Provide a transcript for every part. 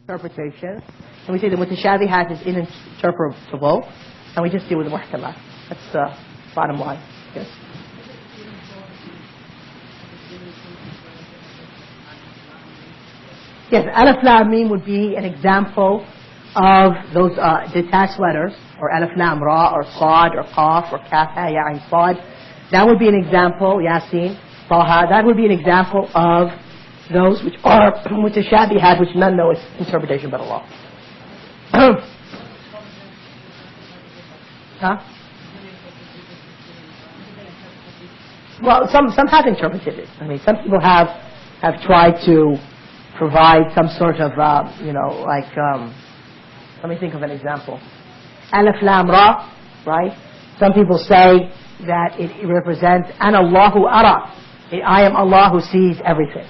interpretation, and we say the mutashabihat is ininterpretable, and we just deal with the muhkamat. That's the bottom line. Yes. Yes, alif lam mim would be an example of those detached letters, or alif lam ra, or sad, or qaf, or kaf ha ya ain sad. That would be an example, yasin, taha. That would be an example of those which are mutashabihat, which none know its interpretation but Allah. Huh? Well, some have interpreted it. I mean, some people have tried to provide some sort of, let me think of an example. Alif Lam Ra, right? Some people say that it represents Ana Allahu Ara. I am Allah who sees everything.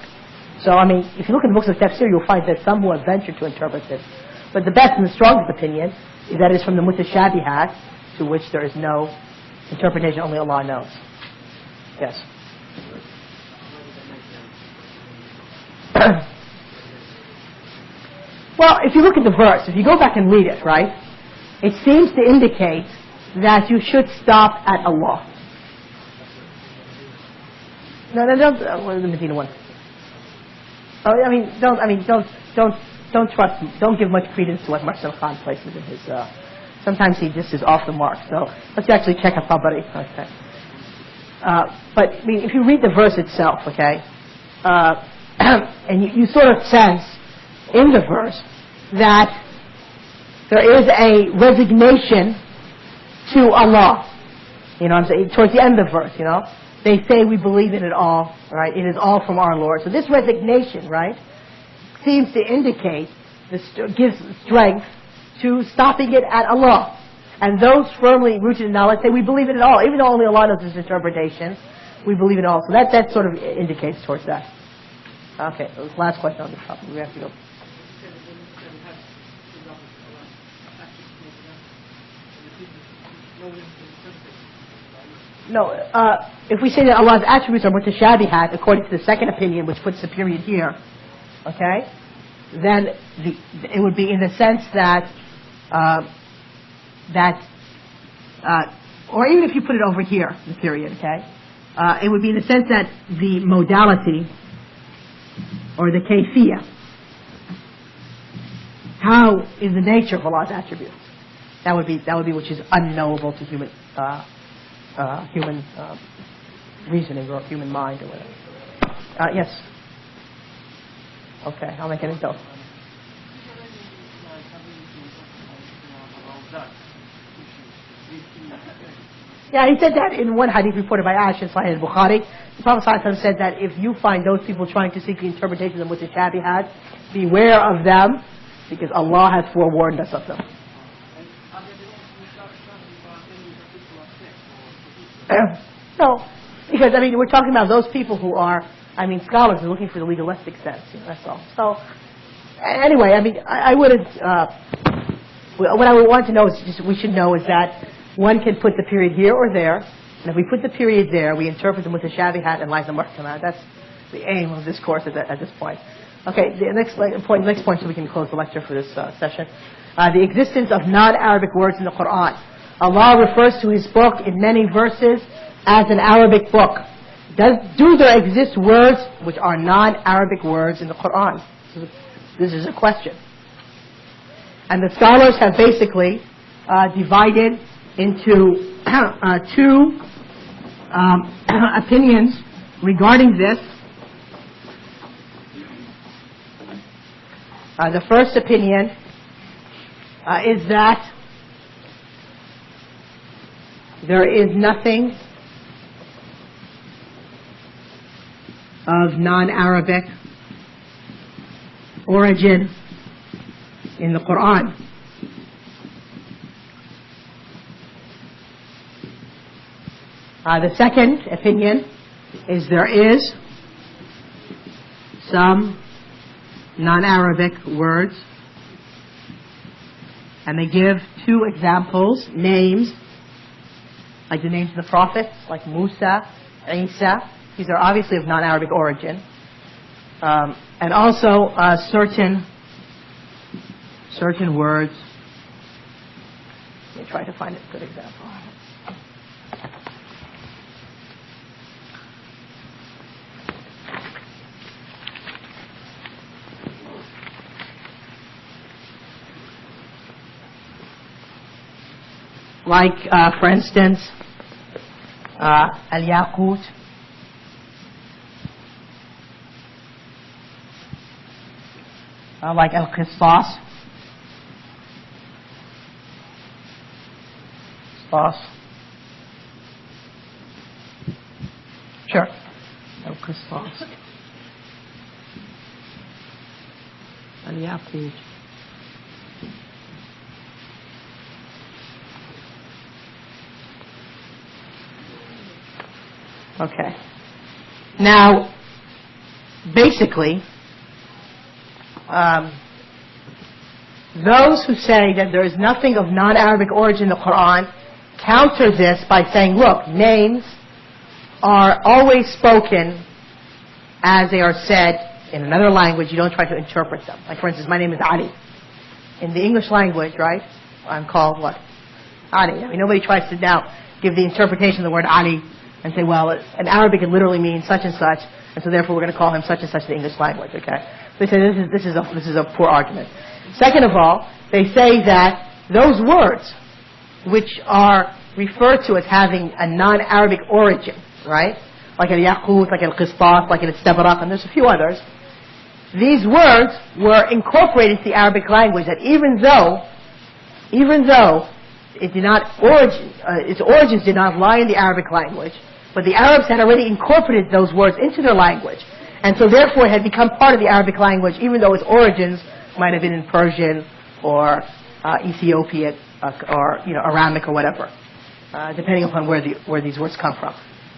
So, I mean, if you look in the books of tafsir, you'll find that some who have ventured to interpret this. But the best and the strongest opinion is that it's from the mutashabihat, to which there is no interpretation, only Allah knows. Yes. Well, if you look at the verse, if you go back and read it, right, it seems to indicate that you should stop at Allah. No, don't. What is the Medina one? Oh, don't trust. Don't give much credence to what Marcel Khan places in his. Sometimes he just is off the mark. So let's actually check a Tabari. Okay. But I mean, if you read the verse itself, okay, and you sort of sense in the verse that there is a resignation to Allah. You know what I'm saying? Towards the end of the verse, you know, they say we believe in it all, right? It is all from our Lord. So this resignation, right, seems to indicate, gives strength to stopping it at Allah. And those firmly rooted in knowledge say we believe in it all. Even though only Allah knows His interpretation, we believe in it all. So that sort of indicates towards that. Okay, last question on the topic. We have to go. No, if we say that Allah's attributes are mutashabihat, according to the second opinion, which puts the period here, okay, then it would be in the sense that, or even if you put it over here, the period, okay, it would be in the sense that the modality, or the kayfiyah, how is the nature of Allah's attributes? That would be which is unknowable to human reasoning or human mind or whatever. Yes. Okay, I'll make an example. Yeah, he said that in one hadith reported by Aisha in Sahih al-Bukhari. The Prophet ﷺ said that if you find those people trying to seek the interpretation of mutashabihat, beware of them, because Allah has forewarned us of them. No, because I mean we're talking about those people who are, I mean, scholars are looking for the legalistic sense. You know, that's all. So anyway, I mean, I wouldn't. What I would want to know is just we should know is that one can put the period here or there, and if we put the period there, we interpret the mutashabihat and lies the muhkamat. That's the aim of this course at this point. Okay, the next point, so we can close the lecture for this session. The existence of non-Arabic words in the Quran. Allah refers to His book in many verses as an Arabic book. Do there exist words which are non-Arabic words in the Quran? This is a question. And the scholars have basically divided into two opinions regarding this. The first opinion is that there is nothing of non-Arabic origin in the Quran. The second opinion is there is some non-Arabic words, and they give two examples, names, like the names of the prophets, like Musa, Isa. These are obviously of non-Arabic origin. And also certain certain words. Let me try to find a good example. Like, for instance, al-yaqut, like al-qisas, sure, al-qisas, al-yaqut. Okay. Now, basically, those who say that there is nothing of non-Arabic origin in the Quran counter this by saying, look, names are always spoken as they are said in another language. You don't try to interpret them. Like, for instance, my name is Ali. In the English language, right, I'm called what? Ali. I mean, nobody tries to now give the interpretation of the word Ali and say, well, in Arabic it literally means such and such, and so therefore we're going to call him such and such in the English language, okay? They say this is a poor argument. Second of all, they say that those words which are referred to as having a non-Arabic origin, right? Like al-yaqut, like al-qistas, like al-istabraq, and there's a few others. These words were incorporated into the Arabic language, that even though it did not its origins did not lie in the Arabic language, but the Arabs had already incorporated those words into their language, and so therefore it had become part of the Arabic language, even though its origins might have been in Persian or Ethiopian or Aramic or whatever, depending upon where these words come from.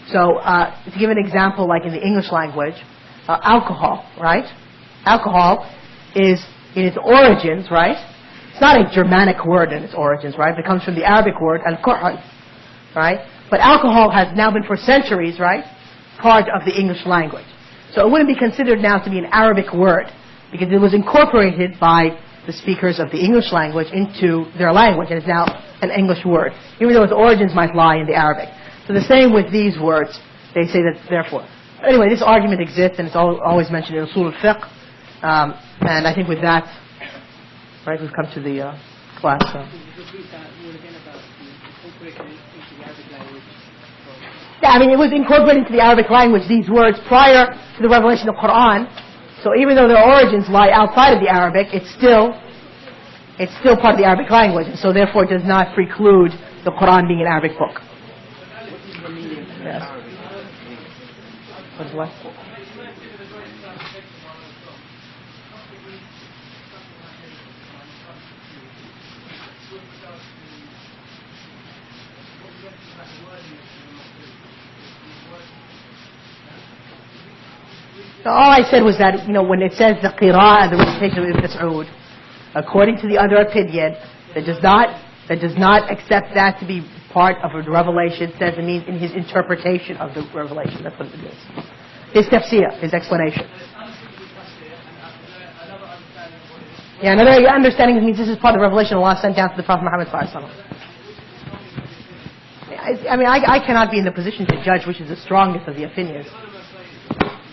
So to give an example, like in the English language, alcohol, right? Alcohol is in its origins, right? It's not a Germanic word in its origins, right? It comes from the Arabic word al-kuhl, right? But alcohol has now been for centuries, right, part of the English language. So it wouldn't be considered now to be an Arabic word because it was incorporated by the speakers of the English language into their language, and it's now an English word, even though its origins might lie in the Arabic. So the same with these words. They say that therefore. Anyway, this argument exists, and it's always mentioned in Usul al Fiqh. And I think with that, right, we've come to the class. Yeah, I mean, it was incorporated into the Arabic language, these words, prior to the revelation of the Quran. So even though their origins lie outside of the Arabic, it's still part of the Arabic language. And so therefore it does not preclude the Quran being an Arabic book. Yes. What is what? So all I said was that, when it says the qira'ah, the recitation of Ibn Mas'ud, according to the other opinion, that does not accept that to be part of a revelation, says it means in his interpretation of the revelation. That's what it means. His tafsir, his explanation. Yeah, another understanding means this is part of the revelation Allah sent down to the Prophet Muhammad sallallahu alaihi wasallam. I mean, I cannot be in the position to judge which is the strongest of the opinions.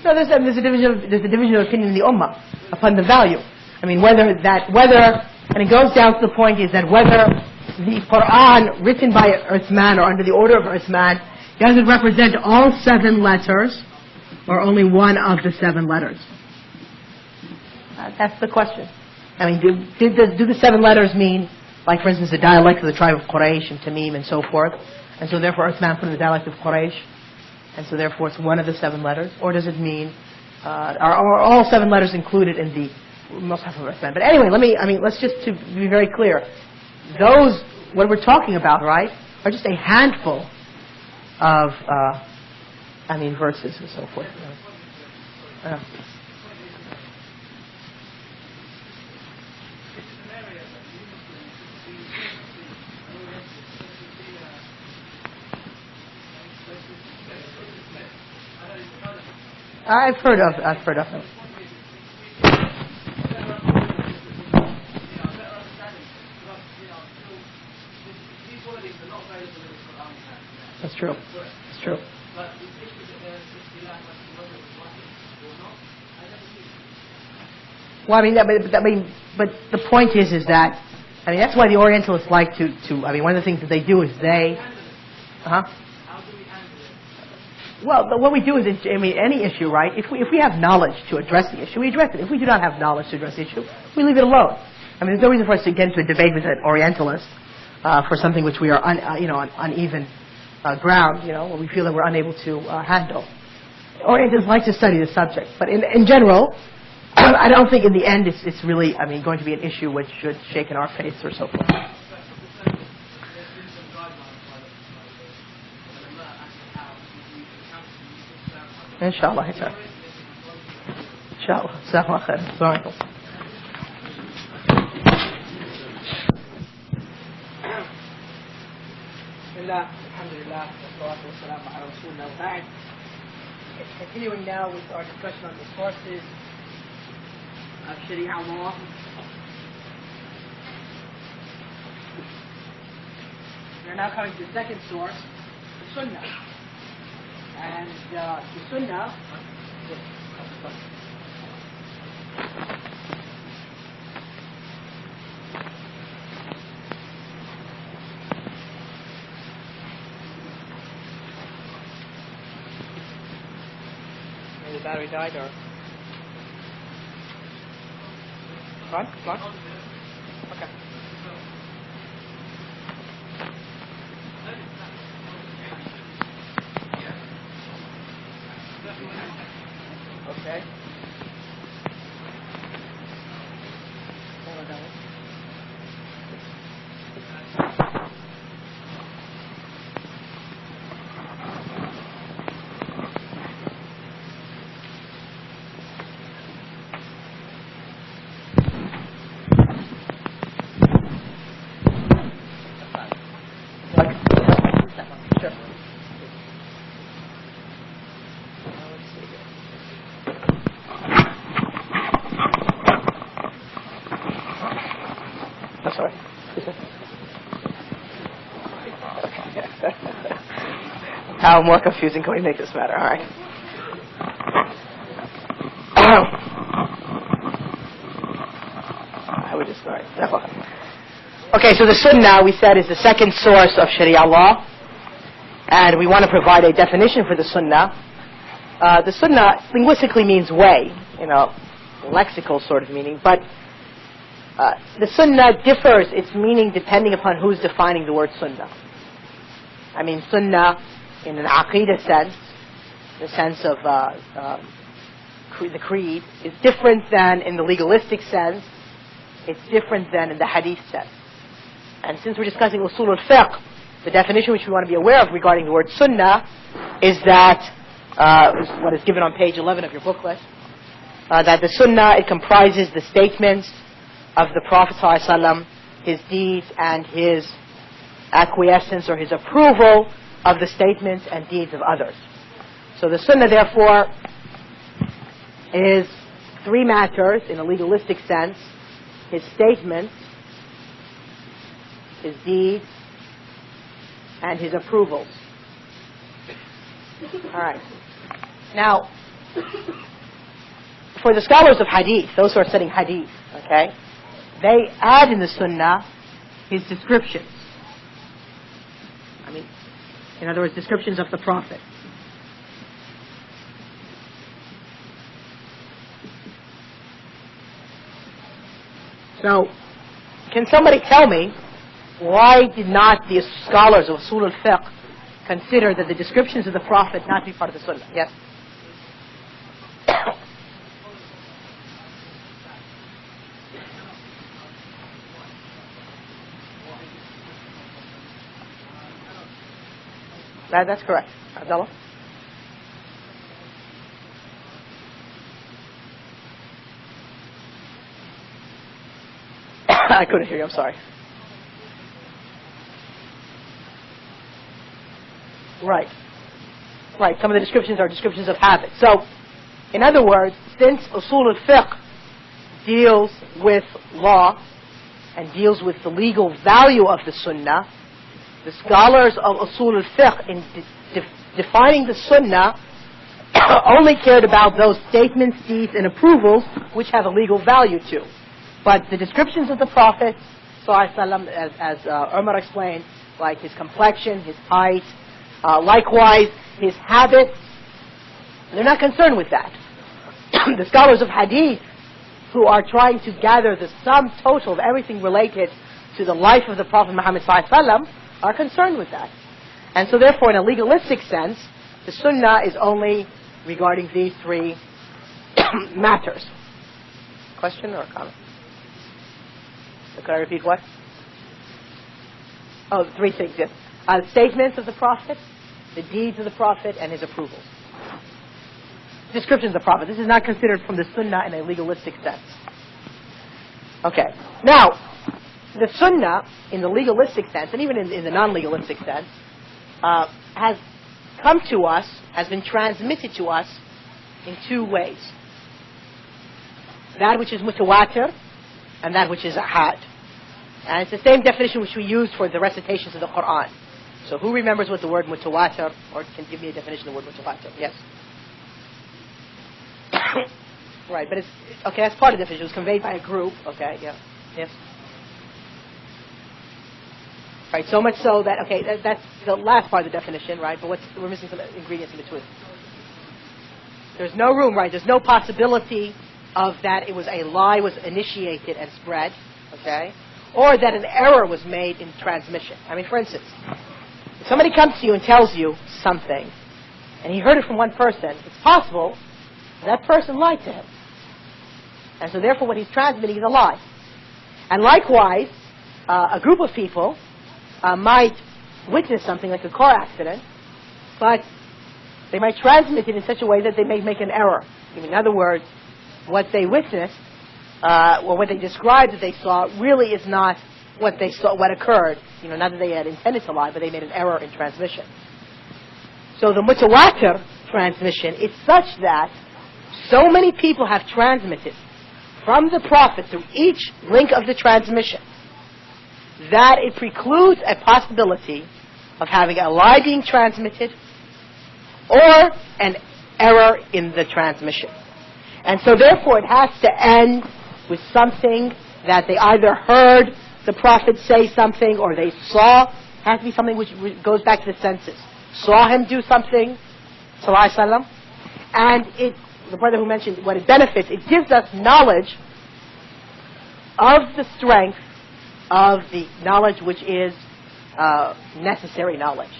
No, there's a division of opinion in the Ummah upon the value. I mean, whether, and it goes down to the point is that whether the Quran written by Uthman or under the order of Uthman, does it represent all 7 letters or only one of the 7 letters? That's the question. I mean, do the 7 letters mean, like for instance, the dialect of the tribe of Quraysh and Tamim and so forth, and so therefore Uthman put in the dialect of Quraysh, and so therefore it's one of the 7 letters, or does it mean, are all 7 letters included in the Mus'haf of Uthman? But anyway, let's just to be very clear, those, what we're talking about, right, are just a handful of, verses and so forth. I've heard of them. That's true. That's true. Well, I mean, but the point is that, I mean, that's why the Orientalists like to. I mean, one of the things that they do is they. Well, what we do is, I mean, any issue, right? If we have knowledge to address the issue, we address it. If we do not have knowledge to address the issue, we leave it alone. I mean, there's no reason for us to get into a debate with an Orientalist for something which we are, on uneven ground, where we feel that we're unable to handle. Orientalists like to study the subject, but in general, I don't think in the end it's really, I mean, going to be an issue which should shake in our face or so forth. Inshallah. Inshallah. Jazakallah khair. Assalamu alaikum. Bismillah, alhamdulillah, wassalatu wassalamu ala rasulillah wa ba'd. Continuing now with our discussion on the sources of Sharia law. We are now coming to the second source, the Sunnah. And the Sunnah. The battery died, or? Come on. Okay. Okay. How more confusing can we make this matter? All right. I would just start. Okay, so the Sunnah, we said, is the second source of Sharia law, and we want to provide a definition for the Sunnah. The Sunnah linguistically means way, lexical sort of meaning, but the Sunnah differs its meaning depending upon who's defining the word Sunnah. I mean, Sunnah in an Aqidah sense, the sense of the creed, is different than in the legalistic sense. It's different than in the Hadith sense. And since we're discussing Usul al Fiqh, the definition which we want to be aware of regarding the word Sunnah is that, what is given on page 11 of your booklet, that the Sunnah, it comprises the statements of the Prophet ﷺ, his deeds and his acquiescence or his approval of the statements and deeds of others. So the Sunnah, therefore, is three matters in a legalistic sense: his statements, his deeds, and his approvals. All right. Now, for the scholars of Hadith, those who are studying Hadith, okay, they add in the Sunnah his descriptions. I mean, in other words, descriptions of the Prophet. So, can somebody tell me why did not the scholars of Usul al Fiqh consider that the descriptions of the Prophet not be part of the Sunnah? Yes? That's correct. Abdullah? I couldn't hear you, I'm sorry. Right. Right, some of the descriptions are descriptions of habit. So, in other words, since Usul al Fiqh deals with law and deals with the legal value of the Sunnah, the scholars of Usul al Fiqh in defining the Sunnah only cared about those statements, deeds, and approvals which have a legal value to. But the descriptions of the Prophet, as Umar explained, like his complexion, his height, likewise his habit, they're not concerned with that. The scholars of Hadith, who are trying to gather the sum total of everything related to the life of the Prophet Muhammad ﷺ, are concerned with that. And so therefore, in a legalistic sense, the Sunnah is only regarding these three matters. Question or comment? So could I repeat what? Oh, three things, yes. Statements of the Prophet, the deeds of the Prophet, and his approvals. Descriptions of the Prophet. This is not considered from the Sunnah in a legalistic sense. Okay. Now, the Sunnah, in the legalistic sense, and even in the non-legalistic sense, has come to us, has been transmitted to us in two ways. That which is mutawatir, and that which is ahad. And it's the same definition which we used for the recitations of the Quran. So who remembers what the word mutawatir, or can give me a definition of the word mutawatir? Yes. Right, but it's, okay, that's part of the definition. It was conveyed by a group, okay, yeah. Yes. Right, so much so that, okay, that's the last part of the definition, right, but we're missing some ingredients in between. There's no room, right, there's no possibility of that it was a lie was initiated and spread, okay, or that an error was made in transmission. I mean, for instance, if somebody comes to you and tells you something, and he heard it from one person, it's possible that person lied to him. And so therefore what he's transmitting is a lie. And likewise, a group of people might witness something like a car accident, but they might transmit it in such a way that they may make an error. In other words, what they witnessed, or what they described that they saw, really is not what they saw, what occurred. Not that they had intended to lie, but they made an error in transmission. So the mutawatir transmission is such that so many people have transmitted from the Prophet through each link of the transmission that it precludes a possibility of having a lie being transmitted or an error in the transmission. And so therefore it has to end with something that they either heard the Prophet say something or they saw. It has to be something which goes back to the senses. Saw him do something, sallallahu alaihi wasallam, and the brother who mentioned what it benefits, it gives us knowledge of the strength of the knowledge which is necessary knowledge.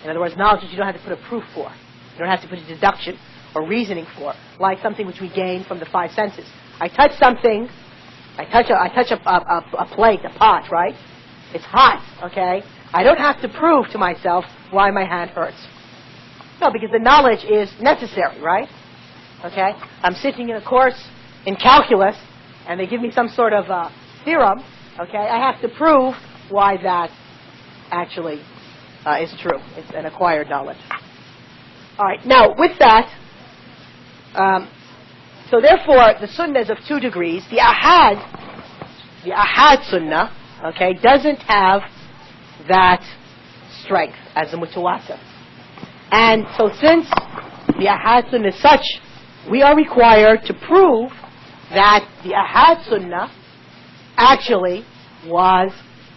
In other words, knowledge that you don't have to put a proof for. You don't have to put a deduction or reasoning for, like something which we gain from the five senses. I touch something, I touch a plate, a pot, right? It's hot, okay? I don't have to prove to myself why my hand hurts. No, because the knowledge is necessary, right? Okay? I'm sitting in a course in calculus, and they give me some sort of theorem, okay? I have to prove why that actually is true. It's an acquired knowledge. All right, now with that, so therefore the sunnah is of two degrees. The ahad sunnah, okay, doesn't have that strength as the mutawatir. And so since the ahad sunnah is such, we are required to prove that the ahad sunnah actually was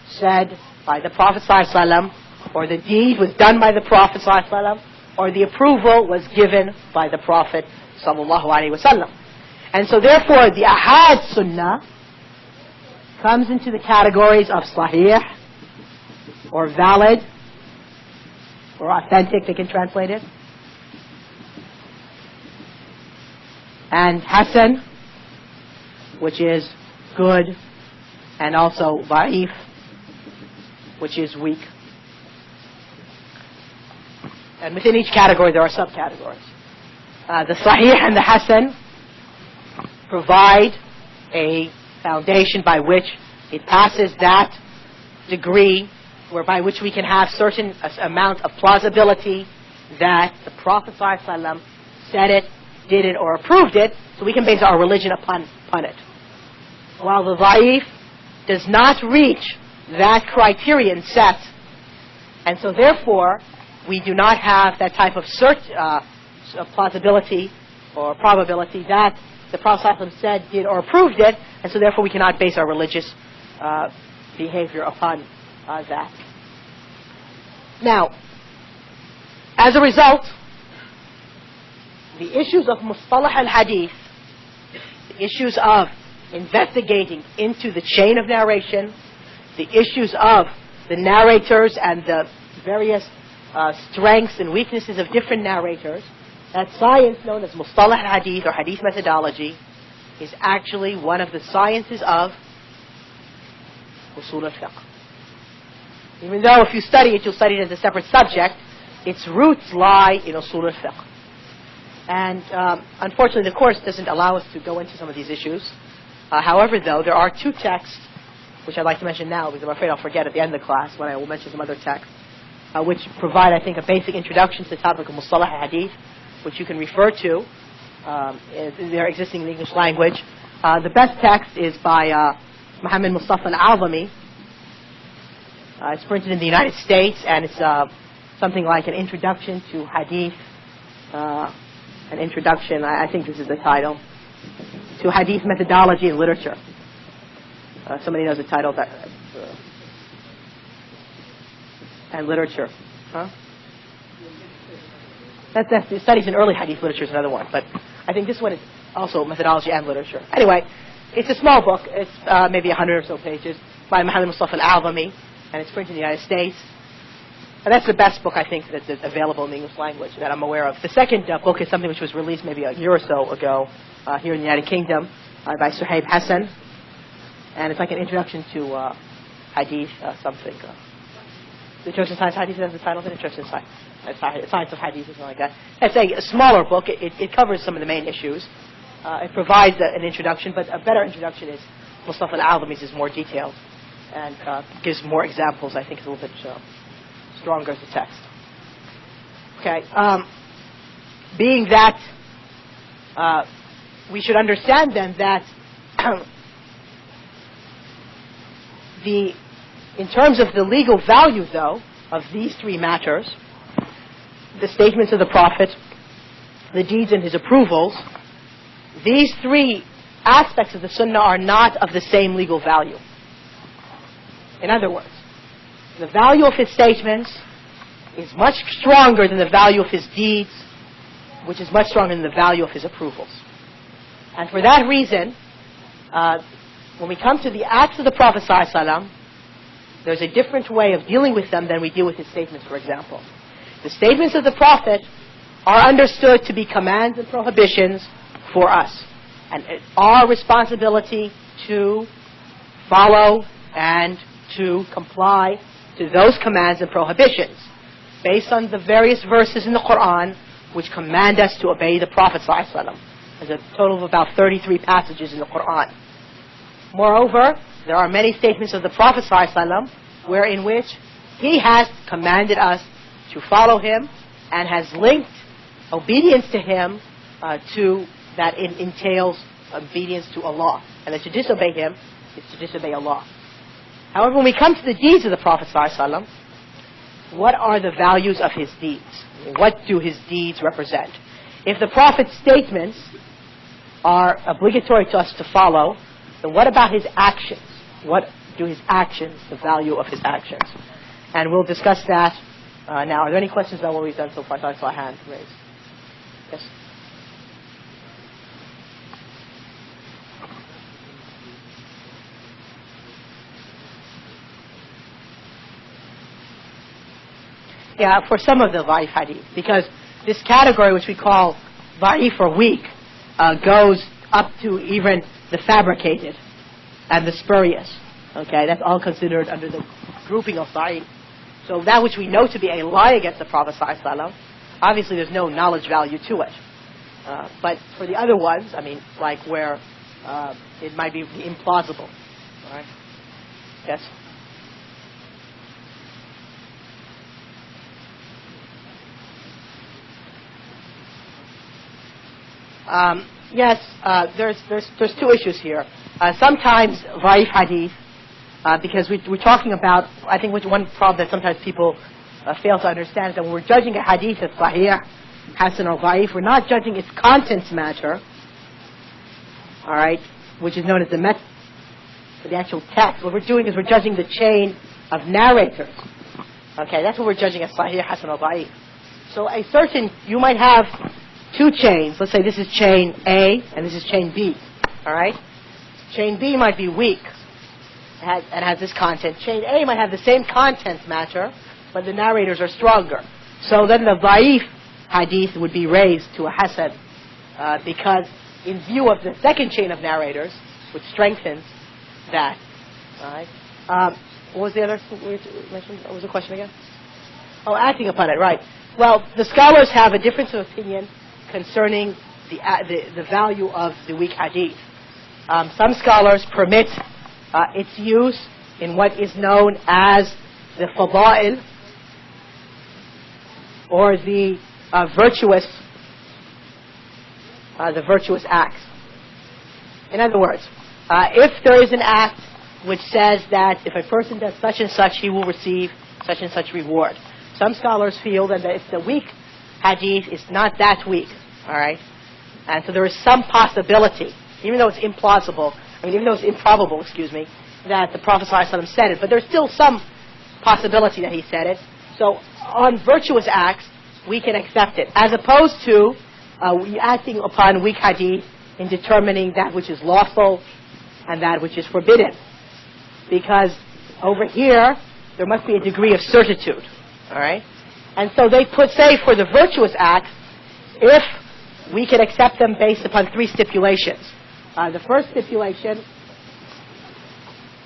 said by the Prophet ﷺ, or the deed was done by the Prophet ﷺ, or the approval was given by the Prophet ﷺ. And so therefore the ahad sunnah comes into the categories of sahih, or valid, or authentic, they can translate it, and hasan, which is good, and also da'if, which is weak. And within each category there are subcategories. The sahih and the hasan provide a foundation by which it passes that degree whereby which we can have certain amount of plausibility that the Prophet ﷺ said it, did it, or approved it, so we can base our religion upon it. While the da'if does not reach that criterion set And so therefore, we do not have that type of plausibility or probability that the Prophet ﷺ said, did, or proved it, and so therefore we cannot base our religious behavior upon that. Now, as a result, the issues of mustalah al-hadith, the issues of investigating into the chain of narration, the issues of the narrators and the various strengths and weaknesses of different narrators, that science known as mustalah al-hadith or hadith methodology is actually one of the sciences of Usul al Fiqh. Even though if you study it, you'll study it as a separate subject, its roots lie in Usul al Fiqh. And unfortunately, the course doesn't allow us to go into some of these issues. However, though, there are two texts, which I'd like to mention now, because I'm afraid I'll forget at the end of the class when I will mention some other texts, which provide, I think, a basic introduction to the topic of Mustalah Hadith, which you can refer to. They're existing in the English language. The best text is by Muhammad Mustafa al-Azami. It's printed in the United States, and it's something like an introduction to Hadith. An introduction, I think this is the title, to Hadith methodology and literature. Somebody knows the title, and literature. Huh? That's the studies in early Hadith literature is another one, but I think this one is also methodology and literature. Anyway, it's a small book. It's maybe 100 or so pages by Muhammad Mustafa al-Azami, and it's printed in the United States. And that's the best book, I think, that's available in the English language that I'm aware of. The second book is something which was released maybe a year or so ago here in the United Kingdom by Shaykh Hassan. And it's like an introduction to Hadith, something. The Introduction to Science of Hadith, that's the title of it? Introduction to Science of Hadith, or something like that. It's a smaller book. It covers some of the main issues. It provides an introduction, but a better introduction is Mustafa al-Azami's is more detailed and gives more examples. I think it's a little bit stronger as a text. Okay. Being that we should understand then that in terms of the legal value, though, of these three matters, the statements of the Prophet, the deeds and his approvals, these three aspects of the Sunnah are not of the same legal value. In other words, the value of his statements is much stronger than the value of his deeds, which is much stronger than the value of his approvals. And for that reason, when we come to the acts of the Prophet ﷺ, there's a different way of dealing with them than we deal with his statements, for example. The statements of the Prophet are understood to be commands and prohibitions for us. And it's our responsibility to follow and to comply to those commands and prohibitions based on the various verses in the Quran which command us to obey the Prophet ﷺ. There's a total of about 33 passages in the Quran. Moreover, there are many statements of the Prophet ﷺ wherein which he has commanded us to follow him and has linked obedience to him to that it entails obedience to Allah. And that to disobey him is to disobey Allah. However, when we come to the deeds of the Prophet ﷺ, what are the values of his deeds? What do his deeds represent? If the Prophet's statements are obligatory to us to follow, then what about his actions? What do his actions, the value of his actions? And we'll discuss that now. Are there any questions about what we've done so far? I saw a hand raised. Yes? Yeah, for some of the da'if hadith, because this category, which we call da'if or weak, goes up to even the fabricated and the spurious. Okay, that's all considered under the grouping of da'if. So that which we know to be a lie against the Prophet ﷺ, obviously there's no knowledge value to it. But for the other ones, I mean, like where it might be implausible. All right? Yes? There's two issues here. Sometimes da'if hadith, because we're talking about, I think one problem that sometimes people fail to understand is that when we're judging a hadith as sahih, hasan or da'if, we're not judging its contents matter, all right, which is known as the method for the actual text. What we're doing is we're judging the chain of narrators. Okay, that's what we're judging as sahih, hasan or da'if. So you might have two chains. Let's say this is chain A and this is chain B. All right? Chain B might be weak and has this content. Chain A might have the same content matter, but the narrators are stronger. So then the da'if hadith would be raised to a hasan because in view of the second chain of narrators, which strengthens that. All right? What was the other mentioned? What was the question again? Oh, acting upon it, right. Well, the scholars have a difference of opinion concerning the value of the weak hadith. Some scholars permit its use in what is known as the fada'il, or the virtuous acts. In other words, if there is an act which says that if a person does such and such, he will receive such and such reward. Some scholars feel that if the weak hadith is not that weak, all right, and so there is some possibility, even though it's implausible, even though it's improbable, that the Prophet ﷺ said it, but there's still some possibility that he said it. So on virtuous acts, we can accept it, as opposed to acting upon weak hadith in determining that which is lawful and that which is forbidden. Because over here, there must be a degree of certitude. All right? And so they say for the virtuous acts, if we can accept them based upon three stipulations. The first stipulation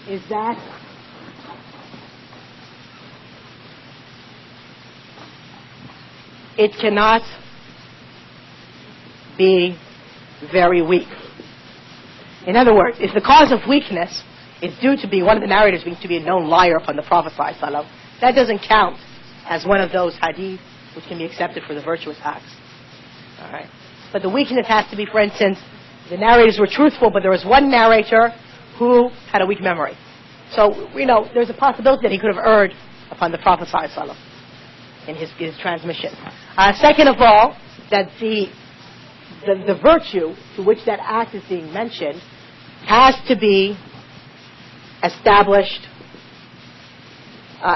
is that it cannot be very weak. In other words, if the cause of weakness is due to be one of the narrators being to be a known liar upon the Prophet ﷺ, that doesn't count as one of those hadith which can be accepted for the virtuous acts. All right. But the weakness has to be, for instance, the narrators were truthful, but there was one narrator who had a weak memory. So, there's a possibility that he could have erred upon the Prophet ﷺ in his transmission. Second of all, that the virtue to which that act is being mentioned has to be established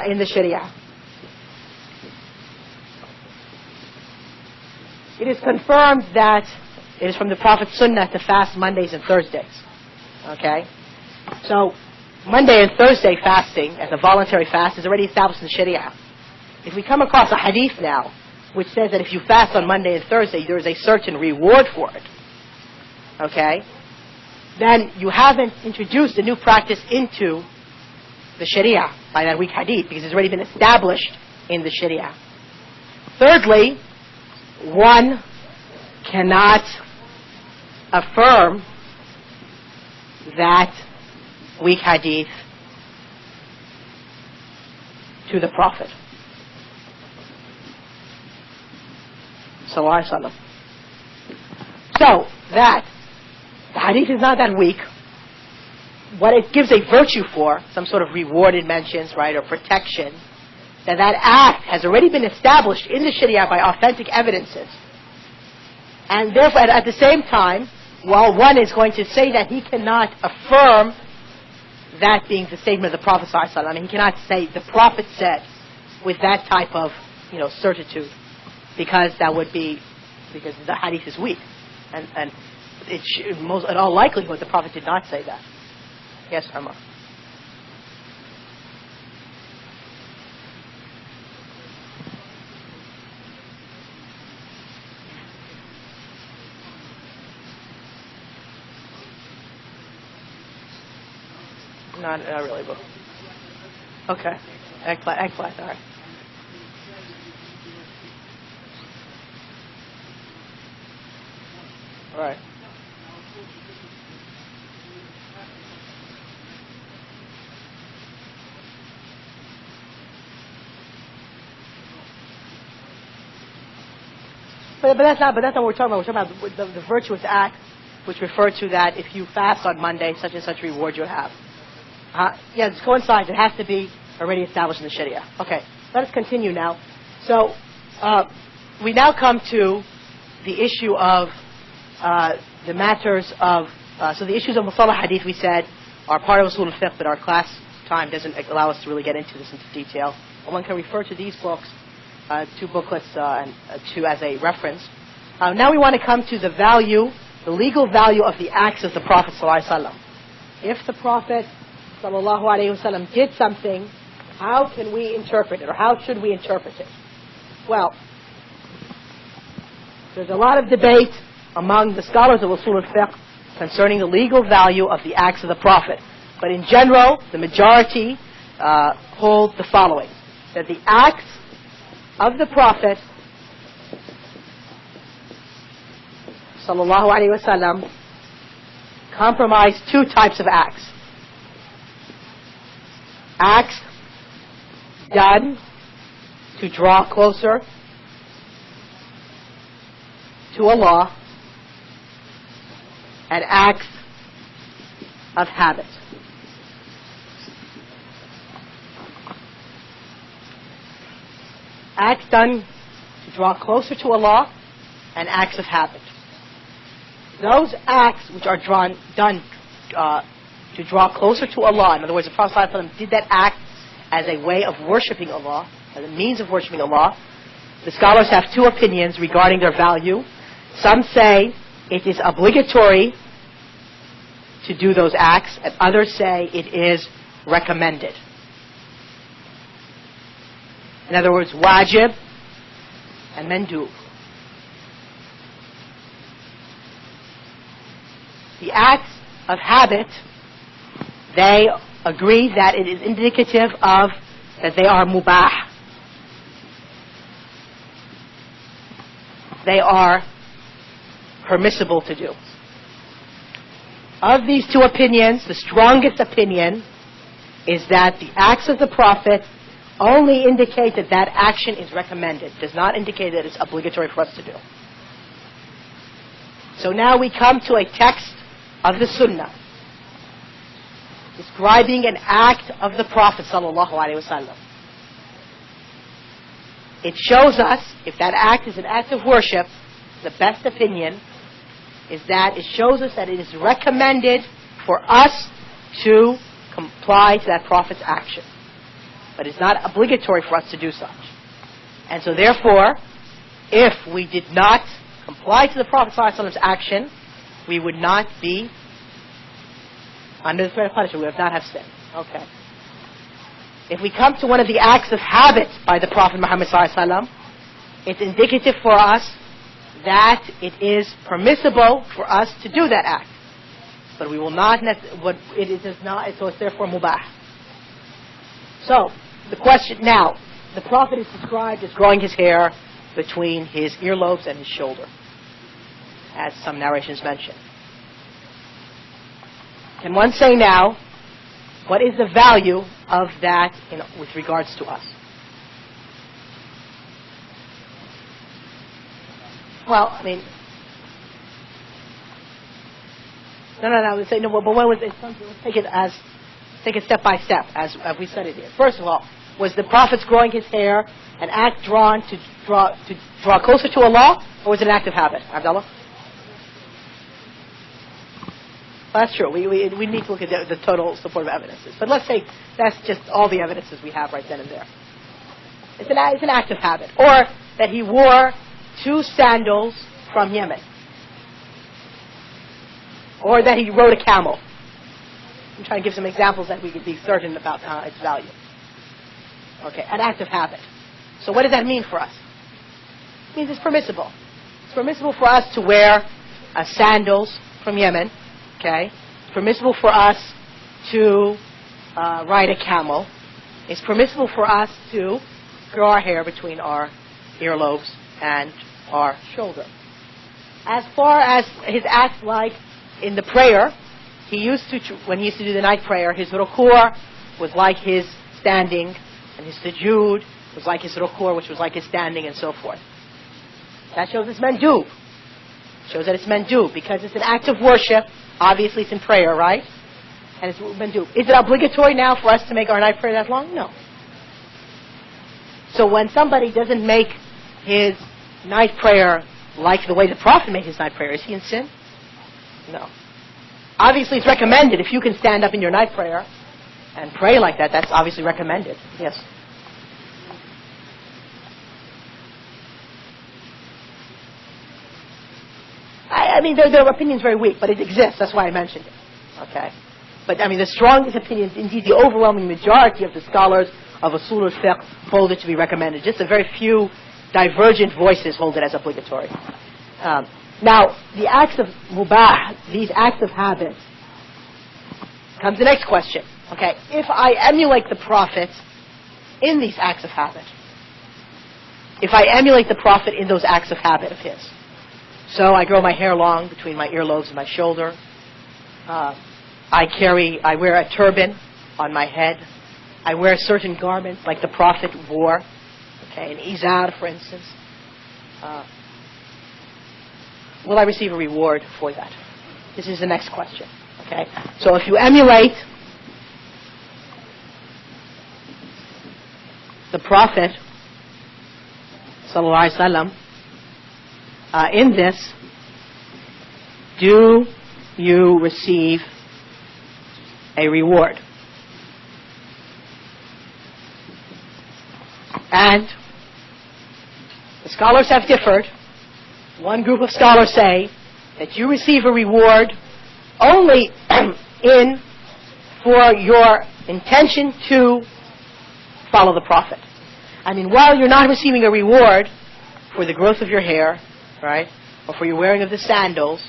in the Sharia. It is confirmed that it is from the Prophet's Sunnah to fast Mondays and Thursdays. Okay? So, Monday and Thursday fasting as a voluntary fast is already established in the Sharia. If we come across a hadith now which says that if you fast on Monday and Thursday, there is a certain reward for it, okay, then you haven't introduced a new practice into the Sharia by that weak hadith, because it's already been established in the Sharia. Thirdly, one cannot affirm that weak hadith to the Prophet Sallallahu Alaihi Wasallam. So that the hadith is not that weak. What it gives a virtue for, some sort of reward it mentions, right, or protection, that act has already been established in the Sharia by authentic evidences. And therefore, at the same time, while one is going to say that he cannot affirm that being the statement of the Prophet ﷺ, he cannot say the Prophet said with that type of, certitude, because the hadith is weak, and in all likelihood the Prophet did not say that. Yes, Amar. Not really, but okay. Eggplant, all right. All right. But that's not what we're talking about. We're talking about the virtuous act, which refer to that if you fast on Monday, such and such reward you'll have. This coincides. It has to be already established in the Sharia. Okay. Let us continue now. So, we now come to the issue of the matters of, so the issues of Mustalah Hadith, we said, are part of Usul al Fiqh, but our class time doesn't allow us to really get into this into detail. One can refer to these books, two booklets, and two as a reference. Now we want to come to the value, the legal value of the acts of the Prophet ﷺ. If the Prophet ﷺ did something, how can we interpret it, or how should we interpret it? Well, there's a lot of debate among the scholars of Usul al Fiqh concerning the legal value of the acts of the Prophet. But in general, the majority hold the following: that the acts of the Prophet sallallahu alaihi wasallam comprise two types of acts. Acts done to draw closer to Allah, and acts of habit. Acts done to draw closer to Allah, and acts of habit. Those acts which are done to draw closer to Allah, in other words, the Prophet ﷺ did that act as a way of worshipping Allah, as a means of worshipping Allah. The scholars have two opinions regarding their value. Some say it is obligatory to do those acts, and others say it is recommended. In other words, wajib and mandub. The acts of habit, they agree that it is indicative of that they are mubah. They are permissible to do. Of these two opinions, the strongest opinion is that the acts of the Prophet only indicate that that action is recommended, does not indicate that it's obligatory for us to do. So now we come to a text of the Sunnah describing an act of the Prophet sallallahu alaihi wasallam. It shows us, if that act is an act of worship, the best opinion is that it shows us that it is recommended for us to comply to that Prophet's action. But it's not obligatory for us to do such. And so therefore, if we did not comply to the Prophet ﷺ's action, we would not be under the threat of punishment. We would not have sinned. Okay. If we come to one of the acts of habit by the Prophet Muhammad ﷺ, it's indicative for us that it is permissible for us to do that act. But we will not, it is not, so it's therefore mubah. So, the question now, the Prophet is described as growing his hair between his earlobes and his shoulder, as some narrations mention. Can one say now, what is the value of that with regards to us? Well, I mean, let's say, no, but what was it? Let's take it step by step, as we studied here. First of all, was the Prophet's growing his hair an act drawn to draw closer to Allah, or was it an act of habit? Abdullah? That's true. We need to look at the total supportive evidences. But let's say that's just all the evidences we have right then and there. It's an act of habit. Or that he wore 2 sandals from Yemen. Or that he rode a camel. I'm trying to give some examples that we could be certain about its value. Okay, an act of habit. So what does that mean for us? It means it's permissible. It's permissible for us to wear sandals from Yemen. Okay, it's permissible for us to ride a camel. It's permissible for us to grow our hair between our earlobes and our shoulder. As far as his acts, like in the prayer, when he used to do the night prayer, his ruku' was like his standing, and his sujood was like his ruku', which was like his standing, and so forth. That shows it's mandub. Shows that it's mandub, because it's an act of worship. Obviously, it's in prayer, right? And it's mandub. Is it obligatory now for us to make our night prayer that long? No. So when somebody doesn't make his night prayer like the way the Prophet made his night prayer, is he in sin? No. Obviously, it's recommended. If you can stand up in your night prayer and pray like that, that's obviously recommended. Yes. I mean, their opinion's very weak, but it exists. That's why I mentioned it. Okay. But I mean, the strongest opinion, indeed the overwhelming majority of the scholars of Usul al Fiqh hold it to be recommended. Just a very few divergent voices hold it as obligatory. Now, the acts of mubah, these acts of habit, comes the next question. Okay, if I emulate the Prophet in these acts of habit, if I emulate the Prophet in those acts of habit of his, so I grow my hair long between my earlobes and my shoulder, I wear a turban on my head, I wear certain garments like the Prophet wore, okay, an izar, for instance, will I receive a reward for that? This is the next question. Okay, so if you emulate the Prophet sallallahu alaihi wasallam in this, do you receive a reward? And the scholars have differed. One group of scholars say that you receive a reward only for your intention to follow the Prophet. I mean, while you're not receiving a reward for the growth of your hair, right, or for your wearing of the sandals,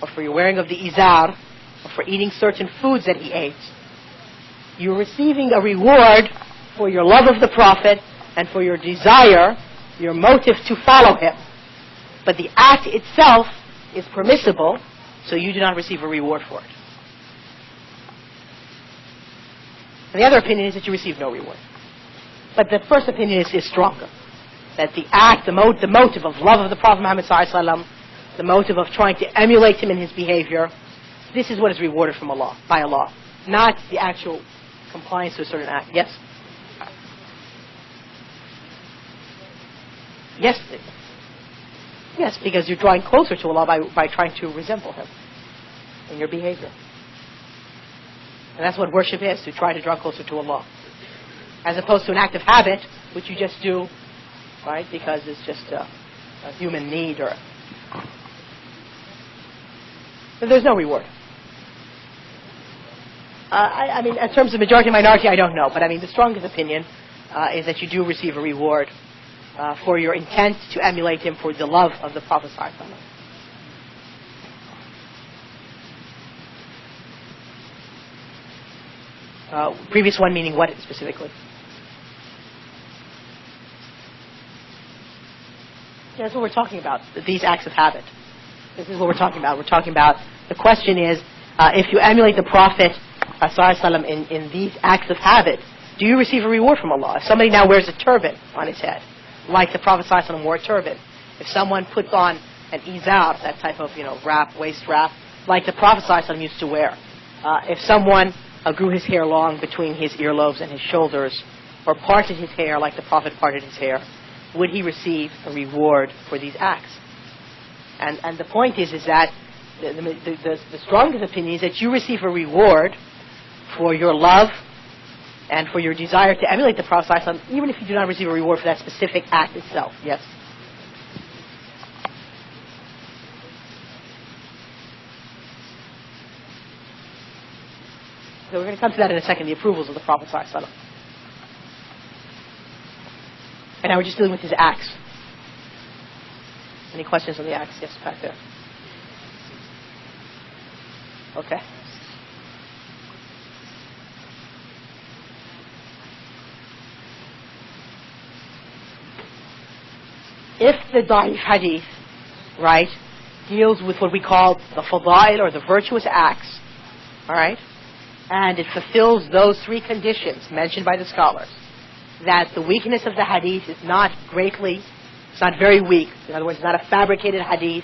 or for your wearing of the izar, or for eating certain foods that he ate, you're receiving a reward for your love of the Prophet and for your desire, your motive to follow him. But the act itself is permissible, so you do not receive a reward for it. And the other opinion is that you receive no reward. But the first opinion is stronger. That the act, the motive of love of the Prophet Muhammad sallallahu alaihi wasallam, the motive of trying to emulate him in his behavior, this is what is rewarded from Allah, by Allah, not the actual compliance to a certain act. Yes? Yes. Yes, because you're drawing closer to Allah by trying to resemble him in your behavior. And that's what worship is, to try to draw closer to Allah. As opposed to an act of habit, which you just do, right, because it's just a human need or... But there's no reward. I mean, in terms of majority and minority, I don't know. But I mean, the strongest opinion is that you do receive a reward for your intent to emulate him, for the love of the Prophet sallallahu alaihi wasallam. Previous one meaning what specifically? Yeah, that's what we're talking about, these acts of habit. This is what we're talking about. We're talking about, the question is, if you emulate the Prophet sallallahu alaihi wasallam in these acts of habit, do you receive a reward from Allah? If somebody now wears a turban on his head, like the Prophet sallallahu alaihi wasallam wore a turban, if someone puts on an izar, that type of wrap, waist wrap, like the Prophet sallallahu alaihi wasallam used to wear, if someone grew his hair long between his earlobes and his shoulders, or parted his hair like the Prophet parted his hair, would he receive a reward for these acts? And the point is that the strongest opinion is that you receive a reward for your love and for your desire to emulate the Prophet ﷺ, even if you do not receive a reward for that specific act itself. Yes? So we're going to come to that in a second, the approvals of the Prophet ﷺ. And now we're just dealing with his acts. Any questions on the acts? Yes, back there. Okay. If the da'if hadith, right, deals with what we call the fadail or the virtuous acts, all right, and it fulfills those three conditions mentioned by the scholars, that the weakness of the hadith is not it's not very weak. In other words, it's not a fabricated hadith.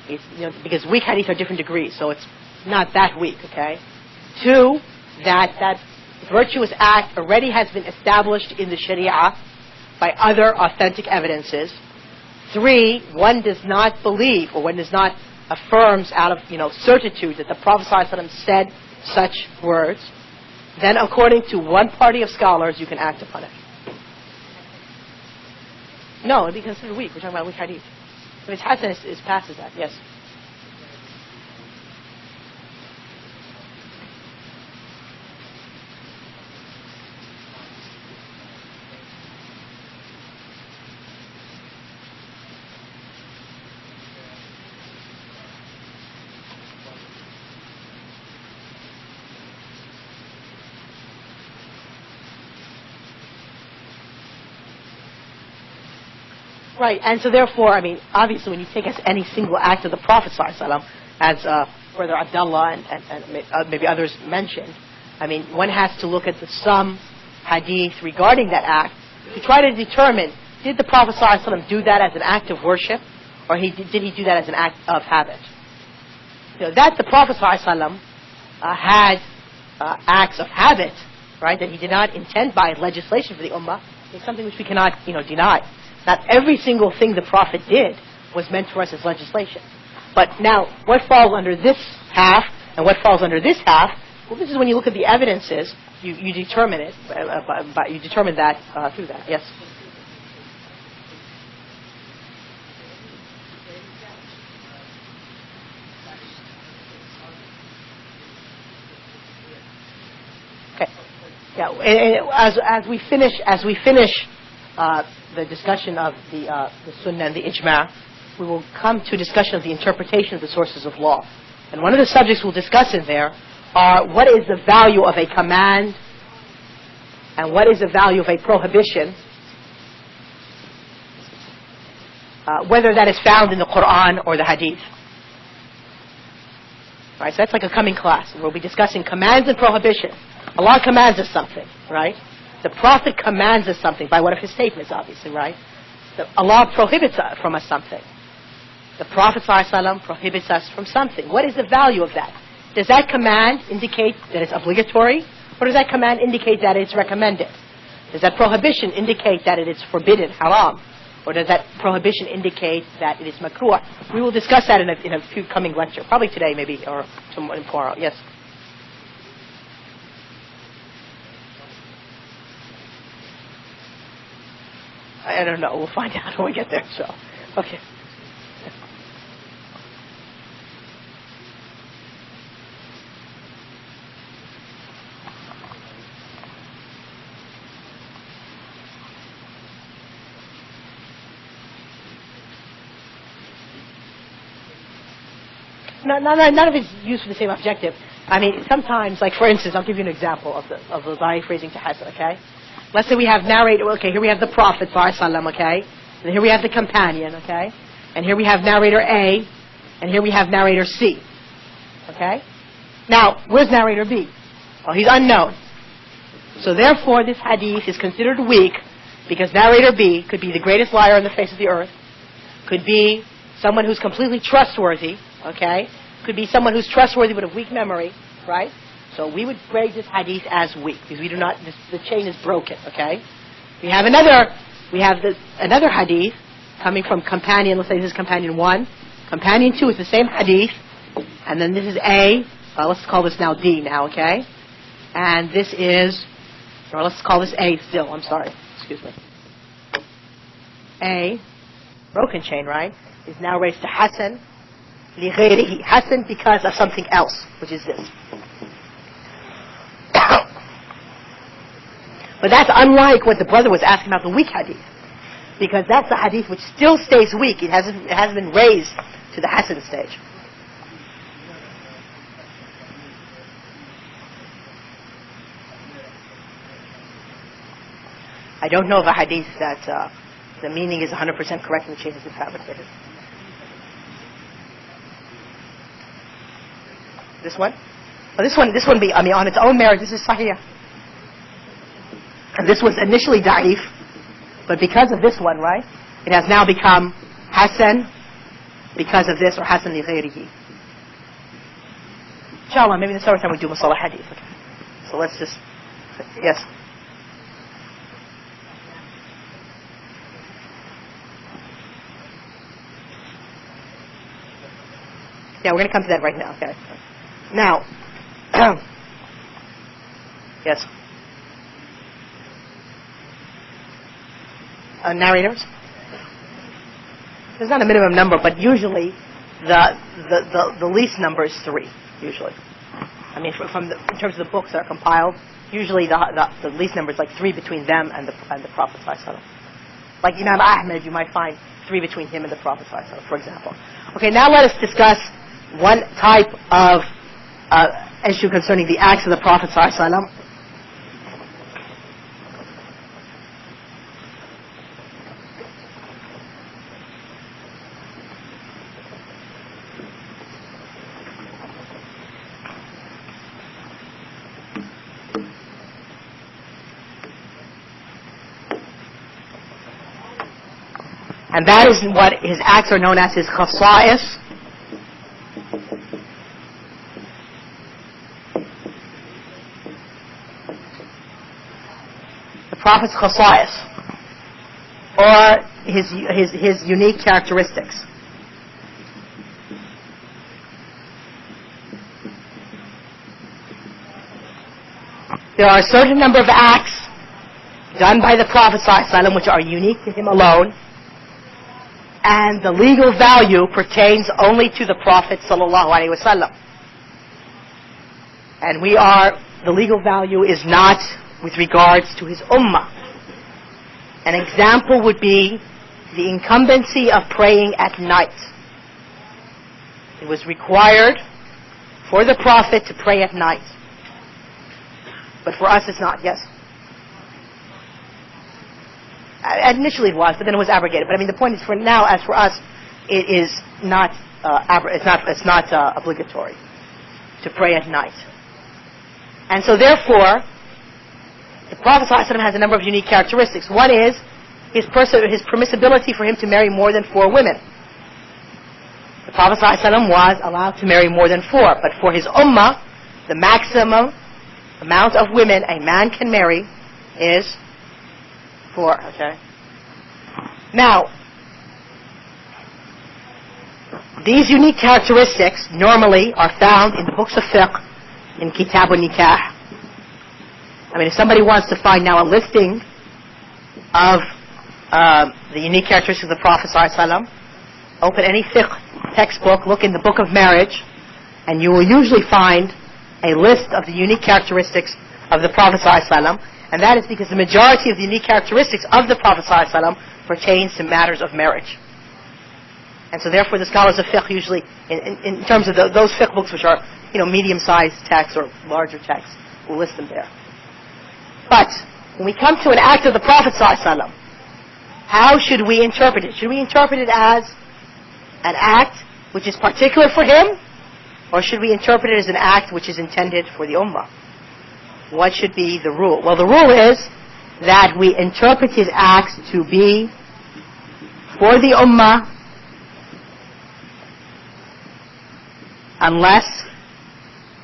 It's, because weak hadith are different degrees, so it's not that weak, okay? Two, that virtuous act already has been established in the Sharia, by other authentic evidences. 3, one does not believe, or one does not affirms out of certitude that the Prophet ﷺ said such words. Then, according to one party of scholars, you can act upon it. No, it'd be considered weak. We're talking about weak hadith. If it's hasan, it passes that. Yes. Right, and so therefore, obviously when you take any single act of the Prophet ﷺ, as further Abdullah and maybe others mentioned, one has to look at the some hadith regarding that act to try to determine, did the Prophet ﷺ do that as an act of worship, or did he do that as an act of habit? That the Prophet ﷺ had acts of habit, right, that he did not intend by legislation for the Ummah, is something which we cannot, deny. Not every single thing the Prophet did was meant for us as legislation. But now, what falls under this half and what falls under this half, well, this is when you look at the evidences, you determine it, you determine that through that. Yes? Okay. Yeah. As we finish the discussion of the Sunnah and the Ijma', we will come to a discussion of the interpretation of the sources of law. And one of the subjects we'll discuss in there are what is the value of a command and what is the value of a prohibition, whether that is found in the Quran or the Hadith. Right, so that's like a coming class. We'll be discussing commands and prohibition. Allah commands us something, right? The Prophet commands us something by one of his statements, obviously, right? Allah prohibits from us something. The Prophet ﷺ prohibits us from something. What is the value of that? Does that command indicate that it's obligatory? Or does that command indicate that it's recommended? Does that prohibition indicate that it is forbidden, haram? Or does that prohibition indicate that it is makruh? We will discuss that in a few coming lecture. Probably today, maybe, or tomorrow. Yes? I don't know. We'll find out when we get there. So, okay. None of it's used for the same objective. Sometimes, like for instance, I'll give you an example of the da'if raising to hasan. Okay. Let's say we have narrator, okay, here we have the Prophet, okay, and here we have the companion, okay, and here we have narrator A, and here we have narrator C, okay? Now, where's narrator B? Well, he's unknown. So therefore, this hadith is considered weak because narrator B could be the greatest liar on the face of the earth, could be someone who's completely trustworthy, okay, could be someone who's trustworthy but of weak memory, right? So we would grade this hadith as weak because we do not. The chain is broken. Okay. We have another hadith coming from companion. Let's say this is companion 1. Companion 2 is the same hadith, and then this is A. Let's call this now D. Now, okay. And this is, or let's call this A still. I'm sorry. Excuse me. A, broken chain, right? Is now raised to hasan. لغيره hasan because of something else, which is this. But that's unlike what the brother was asking about the weak hadith. Because that's the hadith which still stays weak. It hasn't been raised to the hasan stage. I don't know of a hadith that the meaning is 100% correct and the chain has been fabricated. This one? Well, this one, on its own merit, this is sahih. And this was initially da'if, but because of this one, right, it has now become hasan because of this, or hasan li ghayrihi. Inshallah, maybe the next time we do masalah hadith. Okay. So let's just, yes. Yeah, we're going to come to that right now. Okay. Now, yes. Narrators? There's not a minimum number, but usually the least number is 3, usually. I mean, in terms of the books that are compiled, usually the least number is like 3 between them and the Prophet ﷺ. Like Imam Ahmed, you might find 3 between him and the Prophet ﷺ, for example. Okay, now let us discuss one type of issue concerning the acts of the Prophet ﷺ. And that is what his acts are known as his khasa'is. The Prophet's khasa'is, or his unique characteristics. There are a certain number of acts done by the Prophet ﷺ which are unique to him alone, and the legal value pertains only to the Prophet ﷺ. And the legal value is not with regards to his ummah. An example would be the incumbency of praying at night. It was required for the Prophet to pray at night. But for us it's not, yes? Initially it was, but then it was abrogated. But I mean, the point is, for now, as for us, it is not obligatory to pray at night. And so therefore, the Prophet ﷺ has a number of unique characteristics. One is his permissibility for him to marry more than 4 women. The Prophet ﷺ was allowed to marry more than 4, but for his ummah, the maximum amount of women a man can marry is 4. Okay. Now, these unique characteristics normally are found in the books of fiqh, in Kitab al-Nikah. I mean, if somebody wants to find now a listing of the unique characteristics of the Prophet ﷺ, open any fiqh textbook, look in the book of marriage, and you will usually find a list of the unique characteristics of the Prophet ﷺ, and that is because the majority of the unique characteristics of the Prophet ﷺ pertains to matters of marriage. And so therefore the scholars of fiqh usually, in terms of those fiqh books which are, medium-sized texts or larger texts, will list them there. But when we come to an act of the Prophet ﷺ, how should we interpret it? Should we interpret it as an act which is particular for him, or should we interpret it as an act which is intended for the ummah? What should be the rule? Well, the rule is that we interpret his acts to be for the ummah unless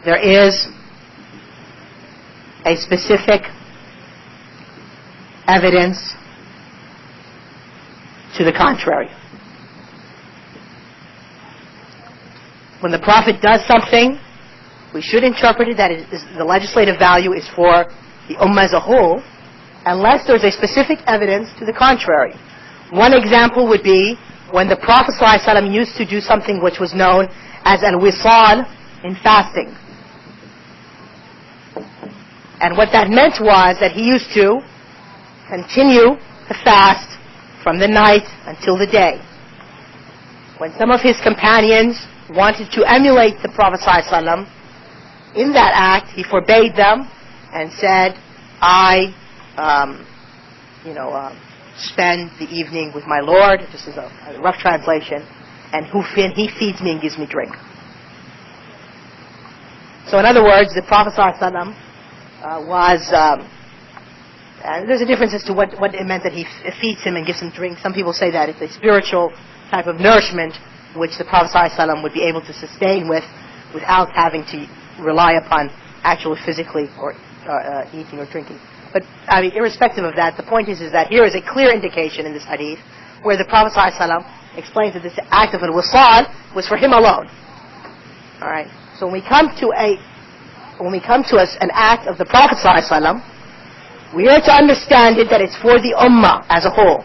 there is a specific evidence to the contrary. When the Prophet does something, we should interpret it that the legislative value is for the ummah as a whole, unless there's a specific evidence to the contrary. One example would be when the Prophet ﷺ used to do something which was known as al-wisal in fasting. And what that meant was that he used to continue to fast from the night until the day. When some of his companions wanted to emulate the Prophet ﷺ in that act, he forbade them and said, I spend the evening with my Lord, this is a rough translation, and he feeds me and gives me drink. So in other words, the Prophet ﷺ there's a difference as to what it meant that he feeds him and gives him drink. Some people say that it's a spiritual type of nourishment which the Prophet ﷺ would be able to sustain without having to rely upon actually physically or eating or drinking. But I mean, irrespective of that, the point is that here is a clear indication in this hadith where the Prophet ﷺ explains that this act of al-wisal was for him alone. All right. So when we come to an act of the Prophet ﷺ, we are to understand it that it's for the ummah as a whole,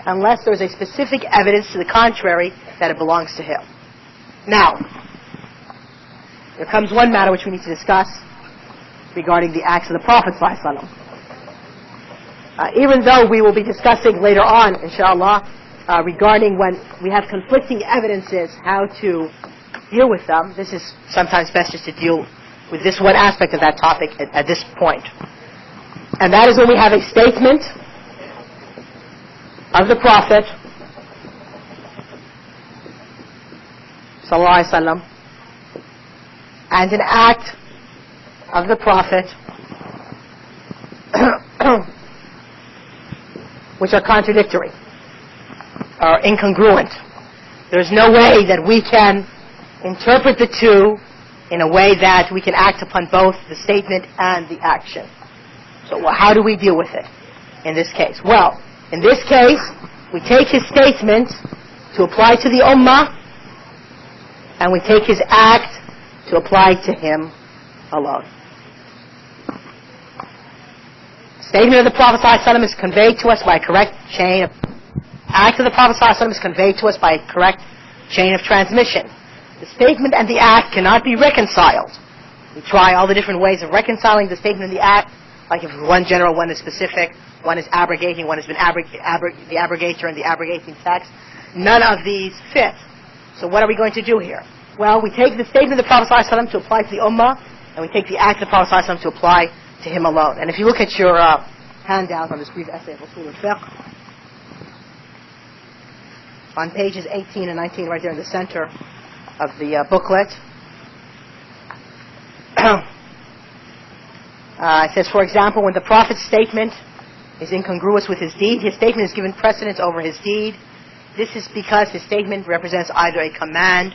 unless there is a specific evidence to the contrary that it belongs to him. Now, there comes one matter which we need to discuss regarding the acts of the Prophet ﷺ. Even though we will be discussing later on, inshallah, regarding when we have conflicting evidences, how to deal with them, this is sometimes best just to deal with this one aspect of that topic at this point. And that is when we have a statement of the Prophet sallallahu alaihi wasallam and an act of the Prophet which are contradictory or incongruent. There's no way that we can interpret the two in a way that we can act upon both the statement and the action. So how do we deal with it in this case? Well, in this case, we take his statement to apply to the ummah, and we take his act to apply to him alone. Statement of the Prophet ﷺ is conveyed to us by a correct chain of... Act of the Prophet ﷺ is conveyed to us by a correct chain of transmission. The statement and the act cannot be reconciled. We try all the different ways of reconciling the statement and the act, like if one general, one is specific, one is abrogating, one has been the abrogator and the abrogating text. None of these fit. So what are we going to do here? Well, we take the statement of the Prophet ﷺ to apply to the ummah, and we take the act of the Prophet ﷺ to apply to him alone. And if you look at your handout on this brief essay of Usul al Fiqh, on pages 18 and 19, right there in the center of the booklet, it says, for example, when the Prophet's statement is incongruous with his deed, his statement is given precedence over his deed. This is because his statement represents either a command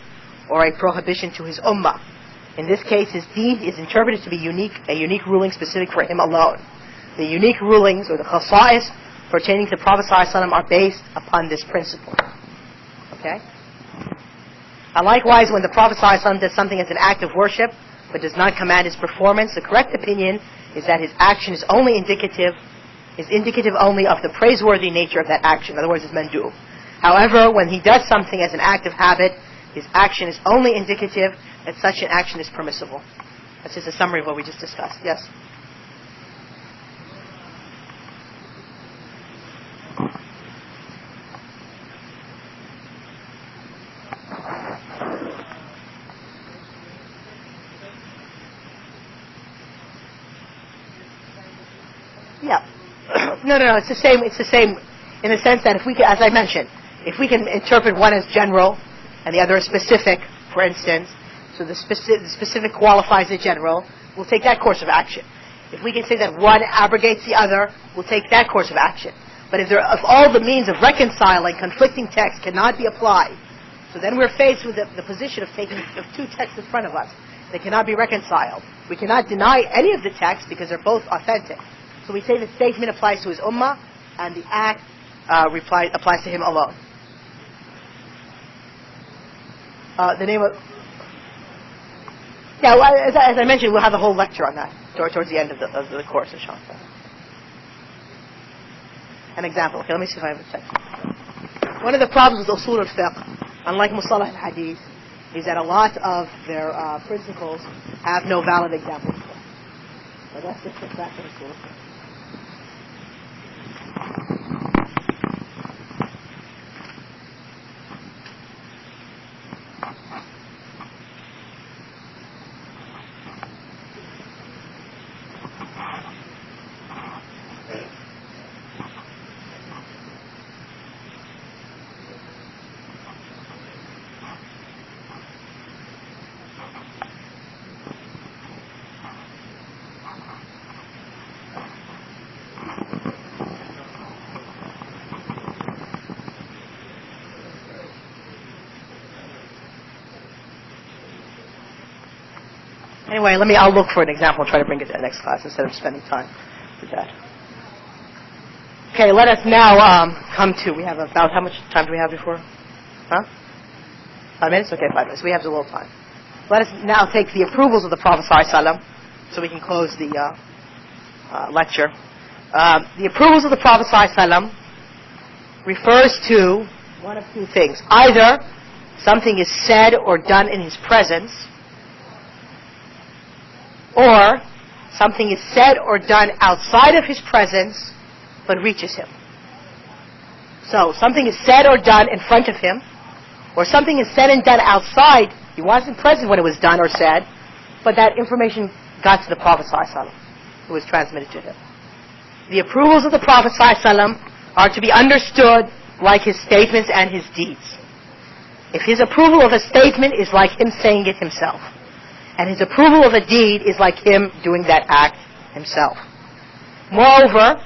or a prohibition to his ummah. In this case, his deed is interpreted to be a unique ruling specific for him alone. The unique rulings, or the khasa'is, pertaining to the Prophet ﷺ are based upon this principle. Okay? And likewise, when the Prophet ﷺ does something as an act of worship, but does not command his performance, the correct opinion is that his action is indicative only of the praiseworthy nature of that action. In other words, it's mandub. However, when he does something as an act of habit, his action is only indicative that such an action is permissible. That's just a summary of what we just discussed. Yes? Yeah. No. It's the same in the sense that if we can, as I mentioned, if we can interpret one as general and the other as specific, for instance, so the specific qualifies the general, we'll take that course of action. If we can say that one abrogates the other, we'll take that course of action. But if all the means of reconciling conflicting texts cannot be applied, so then we're faced with the position of taking two texts in front of us. They cannot be reconciled. We cannot deny any of the texts because they're both authentic. So we say the statement applies to his ummah, and the act applies to him alone. The name of... Yeah, well, as I mentioned, we'll have a whole lecture on that towards the end of the course, inshallah. An example. Okay, let me see if I have a text. One of the problems with Usul al Fiqh, unlike Musalah al Hadith, is that a lot of their principles have no valid examples. So that's just the fact of Usul al Fiqh. Anyway, I'll look for an example and try to bring it to the next class instead of spending time with that. Okay, let us now come to, we have how much time do we have before? Huh? 5 minutes? Okay, 5 minutes. We have a little time. Let us now take the approvals of the Prophet ﷺ so we can close the lecture. The approvals of the Prophet ﷺ refers to one of two things. Either something is said or done in his presence, or something is said or done outside of his presence but reaches him. So something is said or done in front of him, or something is said and done outside. He wasn't present when it was done or said, but that information got to the Prophet ﷺ. It was transmitted to him. The approvals of the Prophet ﷺ are to be understood like his statements and his deeds. If his approval of a statement is like him saying it himself, and his approval of a deed is like him doing that act himself. Moreover,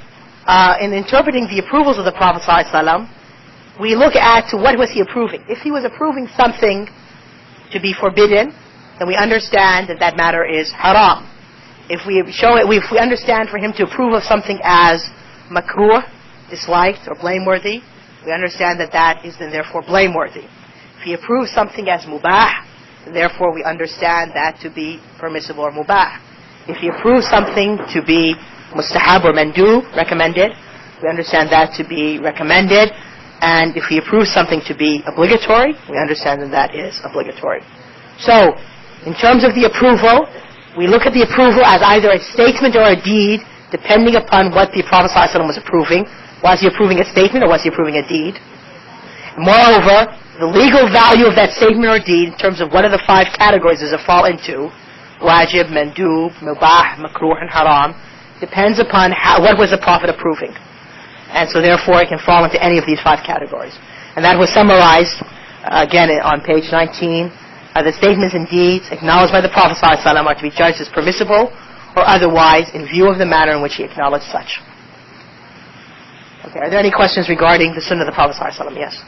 in interpreting the approvals of the Prophet ﷺ, we look at what was he approving. If he was approving something to be forbidden, then we understand that that matter is haram. If we understand for him to approve of something as makruh, disliked or blameworthy, we understand that that is then therefore blameworthy. If he approves something as mubah, then therefore we understand that to be permissible or mubah. If he approves something to be mustahab or mandub, recommended, we understand that to be recommended. And if he approves something to be obligatory, we understand that that is obligatory. So, in terms of the approval, we look at the approval as either a statement or a deed, depending upon what the Prophet ﷺ was approving. Was he approving a statement or was he approving a deed? Moreover, the legal value of that statement or deed, in terms of what are the 5 categories does it fall into, wajib, mandub, mubah, makruh, and haram, depends upon what was the Prophet approving. And so therefore it can fall into any of these 5 categories. And that was summarized, again, on page 19. The statements and deeds acknowledged by the Prophet ﷺ are to be judged as permissible or otherwise in view of the manner in which he acknowledged such. Okay, are there any questions regarding the Sunnah of the Prophet ﷺ? Yes.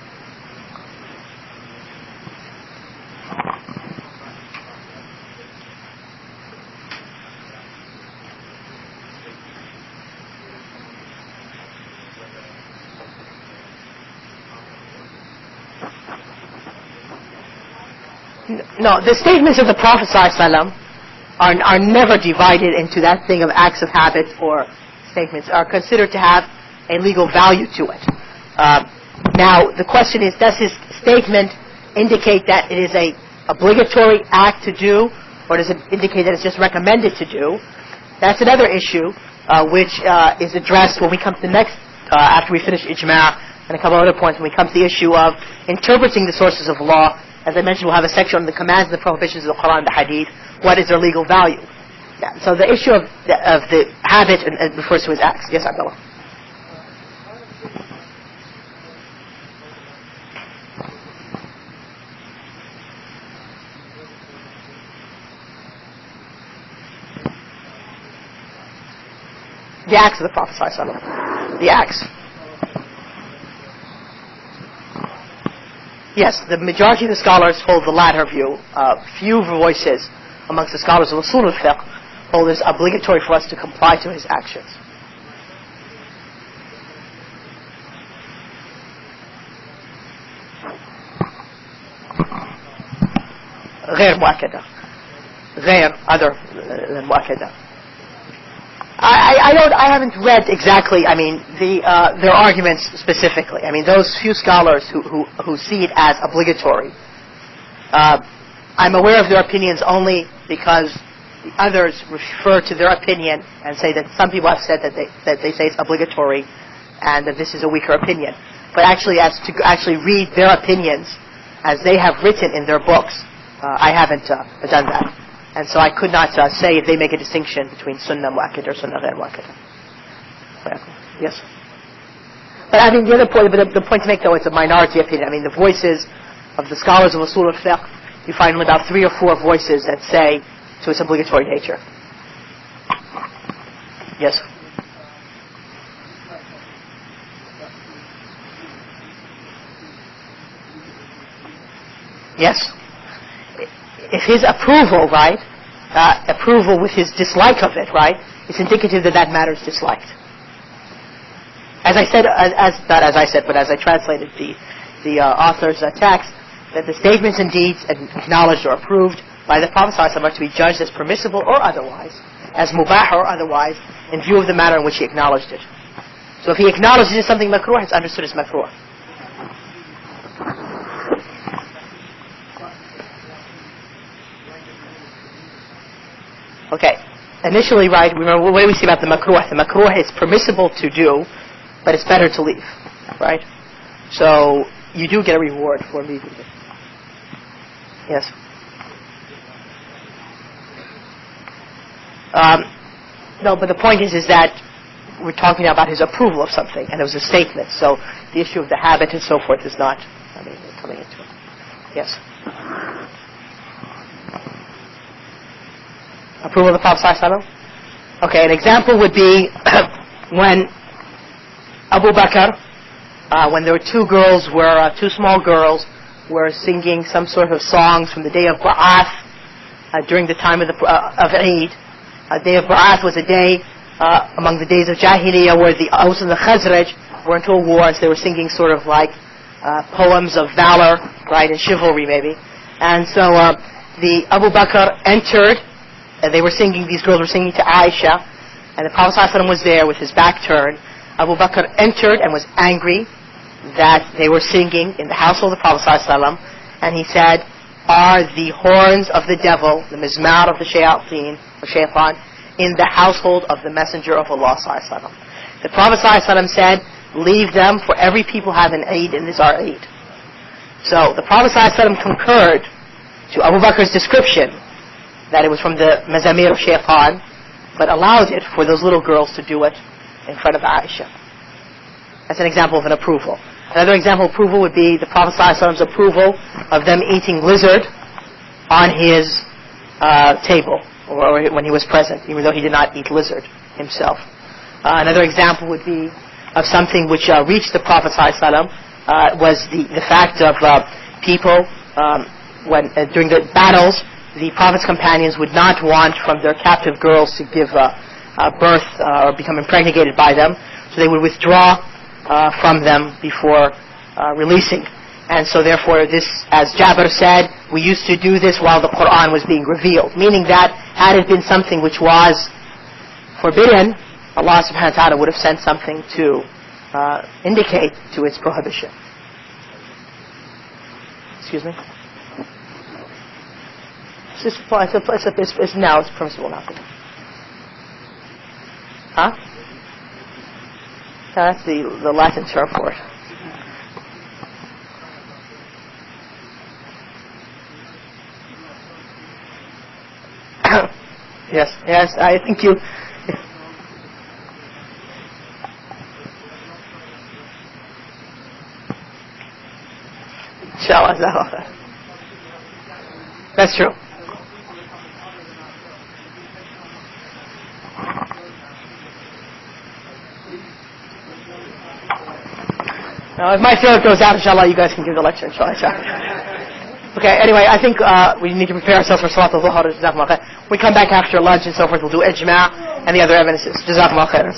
No, the statements of the Prophet ﷺ are never divided into that thing of acts of habit or statements, are considered to have a legal value to it. Now, the question is, does his statement indicate that it is a obligatory act to do, or does it indicate that it's just recommended to do? That's another issue which is addressed when we come to the next, after we finish ijma' and a couple other points, when we come to the issue of interpreting the sources of law. As I mentioned, we'll have a section on the commands and the prohibitions of the Quran and the Hadith. What is their legal value? Yeah, so the issue of the habit refers to his acts. Yes, Abdullah. The acts of the Prophet ﷺ. The acts. Yes, the majority of the scholars hold the latter view. Few voices amongst the scholars of Usul al Fiqh hold it obligatory for us to comply to his actions. غير مؤكدة. غير other than مؤكدة. I haven't read exactly, their arguments specifically. Those few scholars who see it as obligatory, I'm aware of their opinions only because the others refer to their opinion and say that some people have said that they say it's obligatory and that this is a weaker opinion. But actually, as to actually read their opinions as they have written in their books, I haven't done that. And so I could not say if they make a distinction between sunnah mu'akkad or sunnah ghair mu'akkad. Yes. But the other point, the point to make though, it's a minority opinion. The voices of the scholars of Usul al Fiqh, you find only about 3 or 4 voices that say to its obligatory nature. Yes. Yes. If his approval, right, approval with his dislike of it, right, it's indicative that that matter is disliked. As I said, not as I said, but as I translated the author's text, that the statements and deeds acknowledged or approved by the Prophet ﷺ are to be judged as permissible or otherwise, as mubah or otherwise, in view of the manner in which he acknowledged it. So if he acknowledges something makruh, it's understood as makruh. Okay. Initially, right, remember, what do we see about the makruh? The makruh is permissible to do, but it's better to leave, right? So you do get a reward for leaving it. Yes? No, but the point is that we're talking now about his approval of something, and it was a statement. So the issue of the habit and so forth is not, coming into it. Yes? Approval of the Prophet ﷺ? Okay, an example would be when Abu Bakr, when there were two small girls were singing some sort of songs from the day of Ba'ath during the time of Eid. Day of Ba'ath was a day among the days of Jahiliyyah where the Aus and the Khazraj were into a war, so they were singing sort of like poems of valor, right, and chivalry maybe. And so the Abu Bakr entered, and these girls were singing to Aisha, and the Prophet ﷺ was there with his back turned. Abu Bakr entered and was angry that they were singing in the household of the Prophet ﷺ, and he said, are the horns of the devil, the mizmar of the shaytan, in the household of the Messenger of Allah ﷺ? The Prophet ﷺ said, leave them, for every people have an Eid, and this is our Eid. So the Prophet ﷺ concurred to Abu Bakr's description that it was from the mazamir of shaytan, but allowed it for those little girls to do it in front of Aisha. That's an example of an approval. Another example of approval would be the Prophet ﷺ's approval of them eating lizard on his table, or when he was present, even though he did not eat lizard himself. Another example would be of something which reached the Prophet ﷺ, was the fact of people, when during the battles, the Prophet's companions would not want from their captive girls to give birth or become impregnated by them, so they would withdraw from them before releasing. And so therefore this, as Jabir said, we used to do this while the Qur'an was being revealed, meaning that had it been something which was forbidden, Allah subhanahu wa ta'ala would have sent something to indicate to its prohibition. Excuse me? It's permissible now. Huh? That's the Latin term for it. Yes, I think you... Inshallah. That's true. Now, if my throat goes out, inshallah, you guys can give the lecture, inshallah. Okay, anyway, I think we need to prepare ourselves for Salat al-Dhuhr. We come back after lunch and so forth. We'll do ijma' and the other evidences. Jazakumullah khairan.